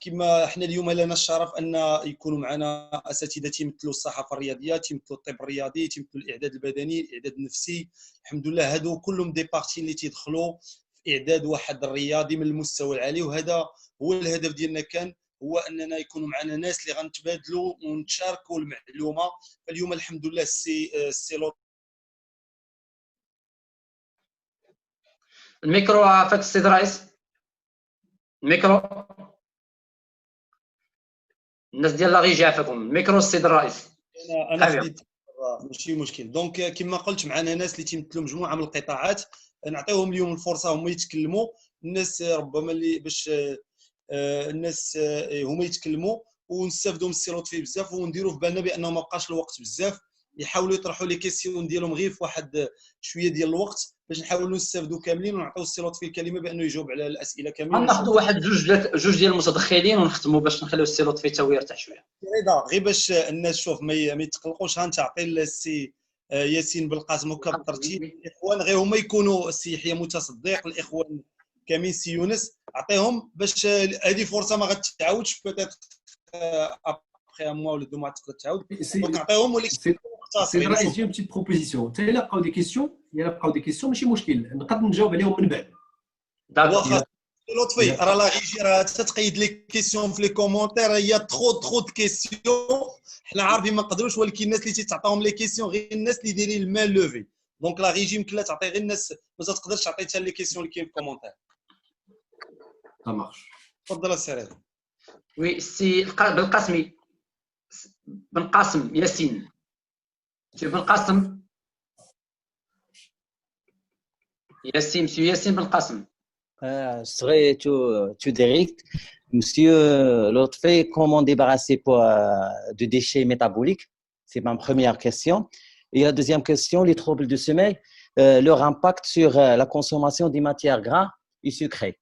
كما احنا اليوم لنا الشرف ان يكونوا معنا اساتذه تيمثلوا الصحافه الرياضيه تيمثلوا الطب الرياضي تيمثلوا الاعداد البدني الاعداد النفسي الحمد لله هادو كلهم دي بارتي اللي تيدخلوا في اعداد واحد الرياضي من المستوى العالي وهذا هو الهدف ديالنا كان هو اننا يكونوا معنا ناس اللي غنتبادلوا ونتشاركوا المعلومه فاليوم الحمد لله السي
الميكرو عافاك السيد الرئيس الميكرو الناس ديال لاغيجي عافاكم الميكرو السيد الرئيس
انا خديت ماشي مشكل دونك كما قلت معنا ناس اللي تيمثلوا مجموعه من القطاعات نعطيهم اليوم الفرصه هما يتكلموا الناس ربما اللي باش الناس هما يتكلموا ونستافدوا من السي لطفي بزاف ونديروا في بالنا بانه ما بقاش الوقت بزاف يحاولوا يطرحوا لي كيسيون ديالهم غير في واحد شويه ديال الوقت باش نحاولوا نستافدوا كاملين ونعطيو السي لطفي الكلمه بانه يجاوب على الاسئله كاملين
ناخذوا واحد جوج ديال المتدخلين ونختموا باش نخليو السي لطفي حتى هو يرتاح شويه
غير باش الناس شوف ما يتقلقوش غنتعطي السي ياسين بالقاسم هكا بالترتيب الاخوان غير هما يكونوا السي يحيى متصدق الاخوان كامل سي يونس عطيهم باش هذه فرصه ما غتعاودش بوتيت ابخي موا ولا دو موا تقدر تعاود دونك عطيهم ولي
سي رئيس جي بتيت بروبوزيسيون حتى الا بقاو دي كيسيون ماشي مشكل نقدر نجاوب عليهم من بعد
داكوغ لطفي راه لا غيجي راه تتقيد لي كيسيون في لي كومونتير هي ترو دو كيسيون حنا عارفين ما نقدروش ولكن الناس اللي تيتعطاهم لي كيسيون غير الناس اللي دايرين المال لوفي دونك لا غيجي يمكن لا تعطي غير الناس ما تقدرش تعطي حتى لي كيسيون اللي كاين في الكومونتير
Ça marche.
تفضل السي
وي السي بالقاسمي بن قاسم ياسين سي بن قاسم ياسين مسيو ياسين بن قاسم
serait tout direct. Monsieur Lotfi, comment débarrasser de déchets métaboliques? C'est ma première question. Et la deuxième question, les troubles du sommeil, leur impact sur la consommation des matières grasses et sucrées.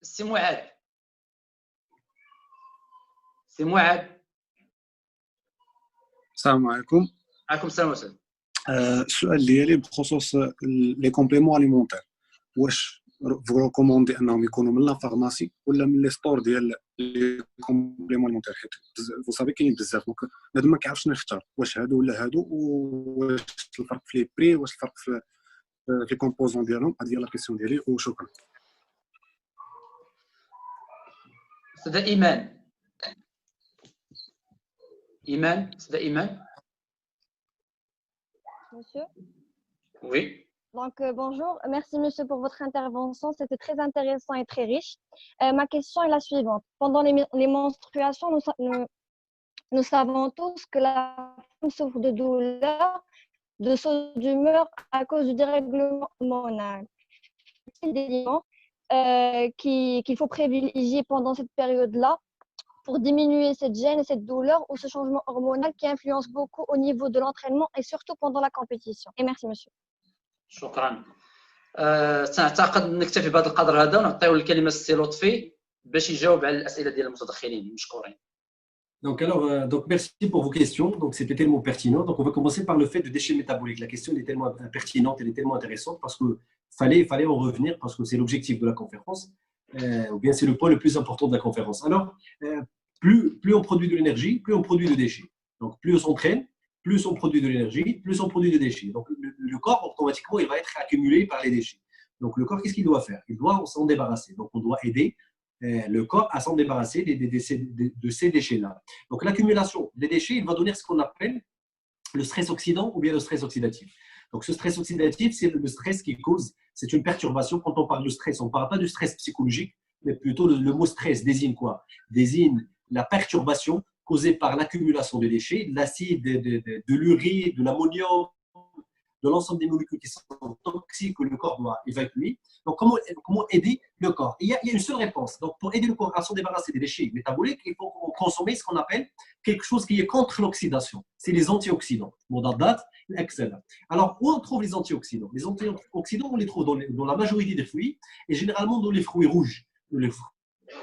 سي معاذ سي معاذ
السلام عليكم.
عليكم السلام وسهلا.
السؤال ديالي بخصوص لي كومبليمون اليمونتير واش فو ريكوموندي انهم يكونوا من لا فارماسي ولا من لي ستور ديال لي كومبليمون اليمونتير حيت فو صافي كاين بزاف دونك بنادم ما كيعرفش شنو يختار واش هادو ولا هادو واش الفرق في لي بري واش الفرق في لي كومبوزون ديالهم هذه هي لا كيسيون ديالي وشكرا.
استاذ ايمان استاذ ايمان.
Monsieur.
Oui.
Donc, bonjour. Merci, monsieur, pour votre intervention. C'était très intéressant et très riche. Ma question est la suivante. Pendant les menstruations, nous savons tous que la femme souffre de douleurs, de saut d'humeur à cause du dérèglement hormonal. Des aliments qu'il faut privilégier pendant cette période-là pour diminuer cette gêne et cette douleur ou ce changement hormonal qui influence beaucoup au niveau de l'entraînement et surtout pendant la compétition. Et merci, monsieur.
شكرا. تعتقد نكتفي بهذا القدر هذا ونعطيو الكلمه للسي لطفي باش يجاوب على الاسئله ديال المتدخلين مشكورين.
Donc, merci pour vos questions. Donc, c'était tellement pertinent. Donc, on va commencer par le fait de déchets métaboliques. La question est tellement pertinente, elle est tellement intéressante parce que fallait en revenir parce que c'est l'objectif de la conférence, ou bien c'est le point le plus important de la conférence. Alors, plus on produit de l'énergie, plus on produit de déchets. Donc, plus on s'entraîne, plus on produit de l'énergie, plus on produit de déchets. Donc, le corps, automatiquement, il va être accumulé par les déchets. Donc, le corps, qu'est-ce qu'il doit faire? Il doit s'en débarrasser. Donc, on doit aider le corps à s'en débarrasser de ces déchets-là. Donc, l'accumulation des déchets, il va donner ce qu'on appelle le stress oxydant ou bien le stress oxydatif. Donc, ce stress oxydatif, c'est le stress qui cause, c'est une perturbation. Quand on parle de stress, on ne parle pas du stress psychologique, mais plutôt le mot stress désigne quoi? Désigne la perturbation causée par l'accumulation des déchets, de l'acide, de l'urine, de l'ammonium, de l'ensemble des molécules qui sont toxiques que le corps doit évacuer. Donc, comment aider le corps? Il y a une seule réponse. Donc, pour aider le corps à s'en débarrasser des déchets métaboliques, il faut consommer ce qu'on appelle quelque chose qui est contre l'oxydation. C'est les antioxydants. Modadat, excellent. Alors, où on trouve les antioxydants? Les antioxydants, on les trouve dans la majorité des fruits et généralement dans les fruits rouges. Les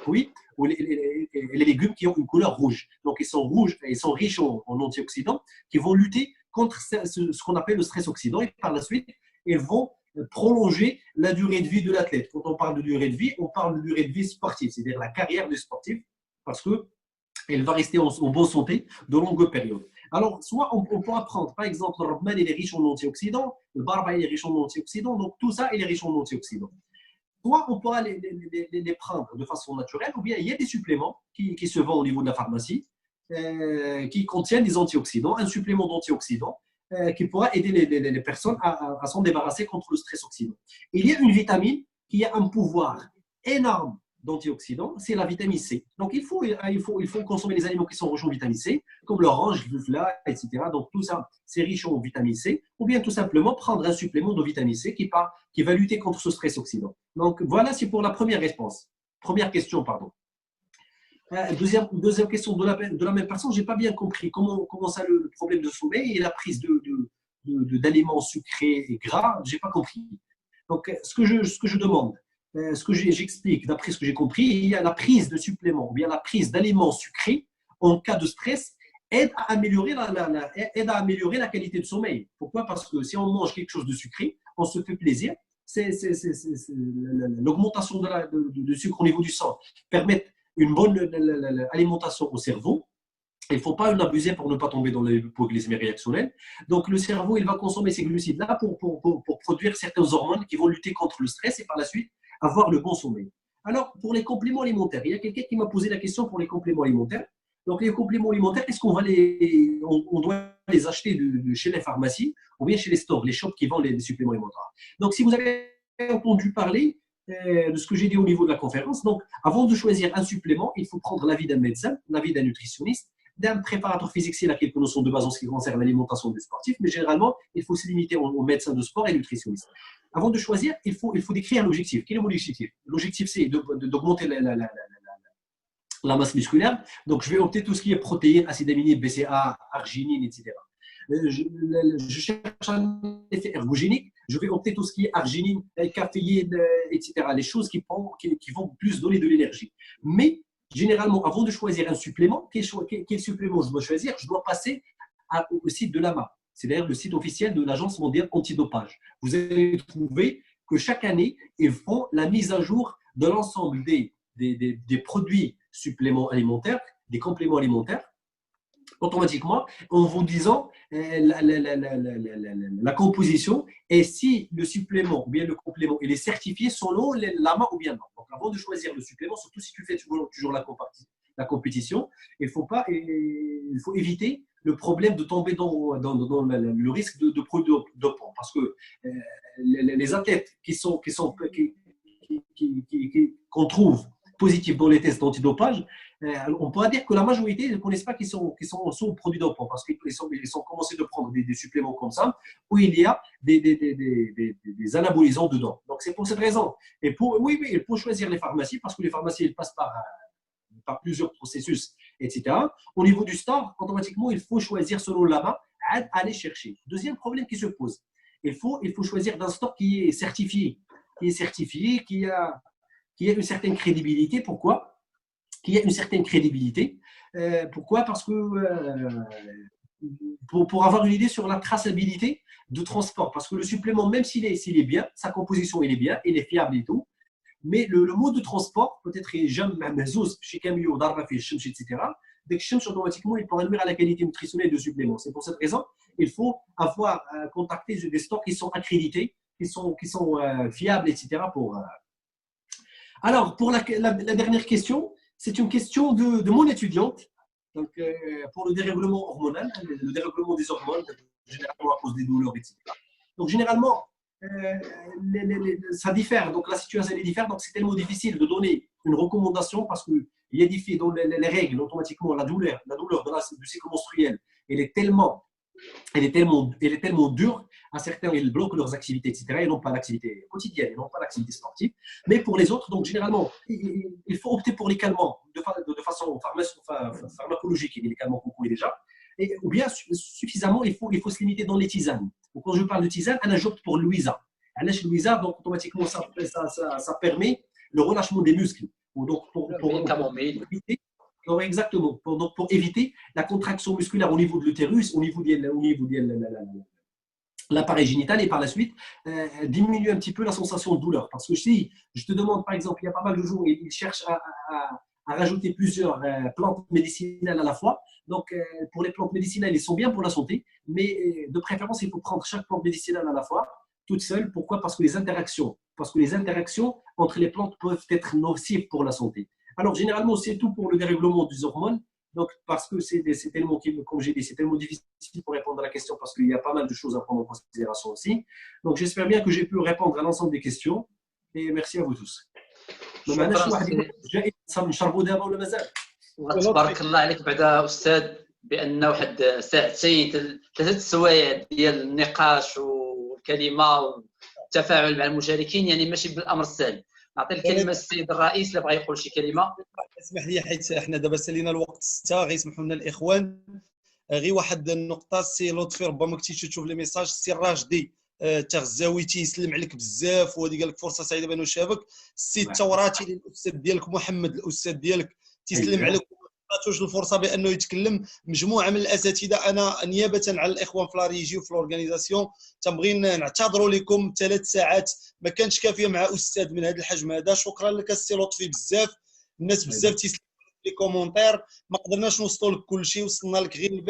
fruits ou les légumes qui ont une couleur rouge. Donc, ils sont rouges et ils sont riches en antioxydants qui vont lutter contre ce qu'on appelle le stress oxydant et par la suite, ils vont prolonger la durée de vie de l'athlète. Quand on parle de durée de vie, on parle de durée de vie sportive, c'est-à-dire la carrière du sportif, parce qu'elle va rester en bonne santé de longues périodes. Alors, soit on pourra prendre, par exemple, le Robman, il est riche en antioxydants, le Barba, il est riche en antioxydants, donc tout ça, il est riche en antioxydants. Soit on pourra les prendre de façon naturelle, ou bien il y a des suppléments qui se vendent au niveau de la pharmacie, qui contiennent des antioxydants, un supplément d'antioxydants qui pourra aider les personnes à s'en débarrasser contre le stress oxydant. Il y a une vitamine qui a un pouvoir énorme d'antioxydants, c'est la vitamine C. Donc, il faut consommer les aliments qui sont riches en vitamine C, comme l'orange, le fla, etc. Donc, tout ça, c'est riche en vitamine C. Ou bien tout simplement prendre un supplément de vitamine C qui va lutter contre ce stress oxydant. Donc, voilà, c'est pour la première réponse. Première question, pardon. Deuxième question de la même personne, je n'ai pas bien compris comment ça le problème de sommeil et la prise d'aliments sucrés et gras, je n'ai pas compris. Donc, ce que je demande, ce que j'explique, d'après ce que j'ai compris, il y a la prise de suppléments, ou bien la prise d'aliments sucrés en cas de stress aide à améliorer la qualité de sommeil. Pourquoi? Parce que si on mange quelque chose de sucré, on se fait plaisir. L'augmentation de sucre au niveau du sang permet une bonne alimentation au cerveau. Il ne faut pas en abuser pour ne pas tomber dans l'hypoglycémie réactionnelle. Donc, le cerveau, il va consommer ces glucides-là pour produire certaines hormones qui vont lutter contre le stress et par la suite avoir le bon sommeil. Alors, pour les compléments alimentaires, il y a quelqu'un qui m'a posé la question pour les compléments alimentaires. Donc, les compléments alimentaires, est-ce qu'on on doit les acheter chez les pharmacies ou bien chez les stores, les shops qui vendent les suppléments alimentaires? Donc, si vous avez entendu parler de ce que j'ai dit au niveau de la conférence, donc, avant de choisir un supplément, il faut prendre l'avis d'un médecin, l'avis d'un nutritionniste, d'un préparateur physique s'il a quelques notions de base en ce qui concerne l'alimentation des sportifs, mais généralement, il faut se limiter aux médecins de sport et nutritionnistes. Avant de choisir, il faut décrire l'objectif. Quel est mon objectif? L'objectif, c'est d'augmenter la masse musculaire. Donc, je vais opter tout ce qui est protéines, acides aminés, BCA, arginine, etc. Je cherche un effet ergogénique. Je vais opter tout ce qui est arginine, caféine, etc. Les choses qui vont plus donner de l'énergie. Mais généralement, avant de choisir un supplément, quel supplément je dois choisir? Je dois passer au site de l'AMA, c'est-à-dire le site officiel de l'Agence mondiale antidopage. Vous allez trouver que chaque année, ils font la mise à jour de l'ensemble des produits suppléments alimentaires, des compléments alimentaires, automatiquement en vous disant la composition et si le supplément ou bien le complément il est certifié selon l'AMA ou bien non. Donc avant de choisir le supplément, surtout si tu fais toujours la compétition, il faut éviter le problème de tomber dans le risque de produits dopants parce que les athlètes qu'on trouve positifs dans les tests d'antidopage, on pourra dire que la majorité ne connaissent pas qu'ils sont sous produits dopants parce qu'ils sont commencés de prendre des suppléments comme ça où il y a des anabolisants dedans. Donc c'est pour cette raison. Et pour choisir les pharmacies, parce que les pharmacies elles passent par plusieurs processus, etc. Au niveau du store, automatiquement, il faut choisir selon l'AMA, aller chercher. Deuxième problème qui se pose, il faut choisir d'un store qui est certifié qui est certifié, qui a une certaine crédibilité. Pourquoi? Qui a une certaine crédibilité. Pourquoi? Parce que pour avoir une idée sur la traçabilité de transport, parce que le supplément, même s'il est bien, sa composition il est bien, il est fiable et tout, mais le mode de transport, peut-être jamais mazouz, chez Camio, Darrafi, Chimch, etc. Dès que Chimch, automatiquement, il pourra nuire à la qualité nutritionnelle du supplément. C'est pour cette raison il faut avoir contacté des stores qui sont accrédités, qui sont fiables, etc. Alors, pour la dernière question, c'est une question de mon étudiante. Donc, pour le dérèglement hormonal, le dérèglement des hormones, généralement à cause des douleurs, etc. Donc, généralement, ça diffère. Donc, la situation elle est différente. Donc, c'est tellement difficile de donner une recommandation parce qu'il y a des filles dont les règles, automatiquement, la douleur du cycle menstruel, elle est tellement dure. À certains, ils bloquent leurs activités, etc. Ils n'ont pas d'activité quotidienne, ils n'ont pas d'activité sportive. Mais pour les autres, donc généralement, il faut opter pour les calmants de façon pharmacologique. Il y a des calmants qu'on connaît déjà. Ou bien, suffisamment, il faut se limiter dans les tisanes. Donc, quand je parle de tisane, j'opte pour Louisa. Donc, automatiquement, ça permet le relâchement des muscles. Donc, pour éviter, exactement, pour éviter la contraction musculaire au niveau de l'utérus, au niveau de l'appareil génital et par la suite diminuer un petit peu la sensation de douleur. Parce que si je te demande, par exemple, il y a pas mal de jours, ils cherchent à rajouter plusieurs plantes médicinales à la fois. Donc, pour les plantes médicinales, ils sont bien pour la santé, mais de préférence, il faut prendre chaque plante médicinale à la fois, toute seule. Pourquoi? Parce que les interactions entre les plantes peuvent être nocives pour la santé. Alors, généralement, c'est tout pour le dérèglement des hormones. Donc, parce que c'est tellement, comme j'ai dit, c'est tellement difficile pour répondre à la question parce qu'il y a pas mal de choses à prendre en considération aussi. Donc, j'espère bien que j'ai pu répondre à l'ensemble des questions. Et merci à vous tous.
تبارك الله عليك بعدا استاذ بان واحد ساعتين 3 سوايع ديال النقاش والكلمه والتفاعل مع المشاركين، يعني ماشي بالامر السهل. نعطي الكلمه للسيد الرئيس اللي بغى يقول شي كلمه.
اسمح لي حيت احنا دابا سالينا الوقت 6 غيسمحوا لنا الاخوان غير واحد النقطه. السي لطفي ربما كنتي تشوف لي ميساج، السي الراشدي تغزاوي تيسلم عليك بزاف وهذه قال لك فرصه سعيده بانه شافك. السي التوراتي الاستاذ ديالك محمد الاستاذ ديالك تيسلم عليك عطاتوش الفرصه بانه يتكلم. مجموعه من الاساتذه انا نيابه على الاخوان في لاريجي وفي الاورغانيزاسيون تنبغي نعتذروا لكم 3 ساعات ما كانتش كافيه مع استاذ من هذا الحجم هذا. شكرا لك السي لطفي بزاف، الناس بزاف تيسلموا لي كومونتير، ما قدرناش نوصلوا لك كل شيء، وصلنا لك غير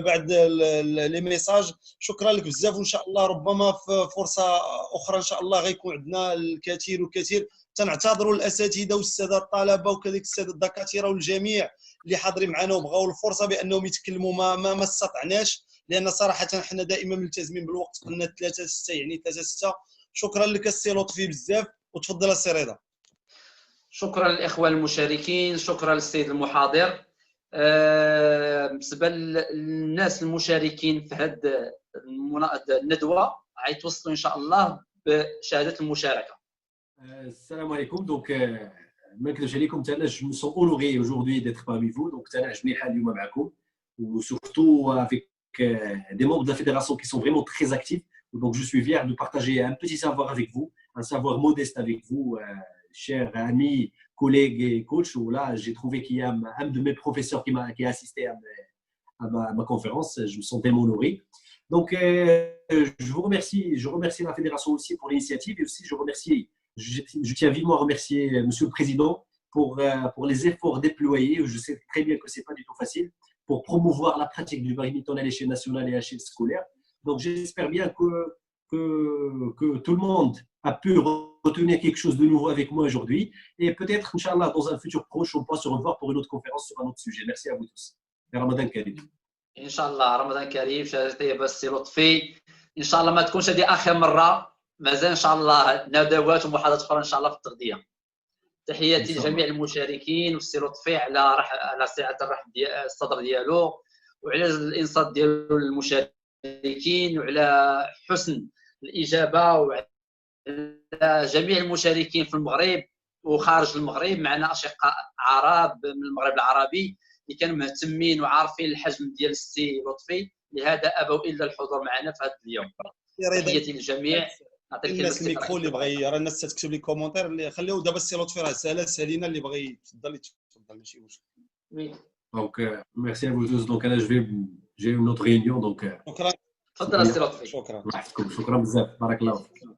بعد لي ميساج. شكرا لك بزاف، وان شاء الله ربما في فرصه اخرى ان شاء الله غيكون عندنا الكثير والكثير. تنعتذروا الاساتذه والساده الطلبه وكذلك الساده الدكاتره والجميع اللي حاضرين معنا وبغاو الفرصه بانهم يتكلموا ما استطعناش، لان صراحه حنا دائما ملتزمين بالوقت، قلنا 3 6 يعني 3 6. شكرا لك السي لطفي بزاف، وتفضل السي رضا.
شكرا للاخوان المشاركين، شكرا للسيد المحاضر. بالنسبه للناس المشاركين في هذه الندوه غيتوصلوا ان شاء الله بشهاده المشاركه.
Salam alaikum. Donc, ما نكذبش عليكم انا je me sens honoré aujourd'hui d'être parmi vous. Donc, انا عجبني الحال اليوم معكم, ou surtout avec des membres de la fédération qui sont vraiment très actifs. Donc, je suis fier de partager un petit savoir avec vous, un savoir modeste avec vous, chers amis, collègues et coachs. Où là, j'ai trouvé qu'il y a un de mes professeurs qui a assisté à ma conférence. Je me sens tellement honoré. Donc, je remercie la fédération aussi pour l'initiative, et aussi je tiens vivement à remercier Monsieur le Président pour les efforts déployés. Je sais très bien que ce n'est pas du tout facile pour promouvoir la pratique du badminton à l'échelle nationale et à l'échelle scolaire. Donc, j'espère bien que tout le monde a pu retenir quelque chose de nouveau avec moi aujourd'hui. Et peut-être, Inch'Allah, dans un futur proche, on pourra se revoir pour une autre conférence sur un autre sujet. Merci à vous tous. Et Ramadan Karim.
ان شاء الله رمضان كريم، شهاده طيبه السي لطفي. ان شاء الله ما تكونش هذه اخر مره، مازال ان شاء الله ندوات ومحاضرات اخرى ان شاء الله في التغذيه. تحياتي لجميع المشاركين والسي لطفي على سعه الرحب ديال الصدر ديالو، وعلى الانصات ديالو للمشاركين، وعلى حسن الاجابه، وعلى جميع المشاركين في المغرب وخارج المغرب. معنا اشقاء عرب من المغرب العربي اللي كانوا مهتمين وعارفين الحجم ديال السي لطفي، لهذا ابوا الا الحضور معنا في هذا اليوم. تحياتي للجميع، نعطيك
الناس الميكرو اللي بغى راه الناس تكتب لي كومونتير اللي خليو دابا السي لطفي راه سالا سالينا اللي بغى يتفضل يتفضل ماشي مشكل.
Donc, merci à vous tous. Donc, là, j'ai une autre réunion. Donc,
شكرا
تفضل السي لطفي.
شكرا
شكرا بزاف. بارك الله فيك.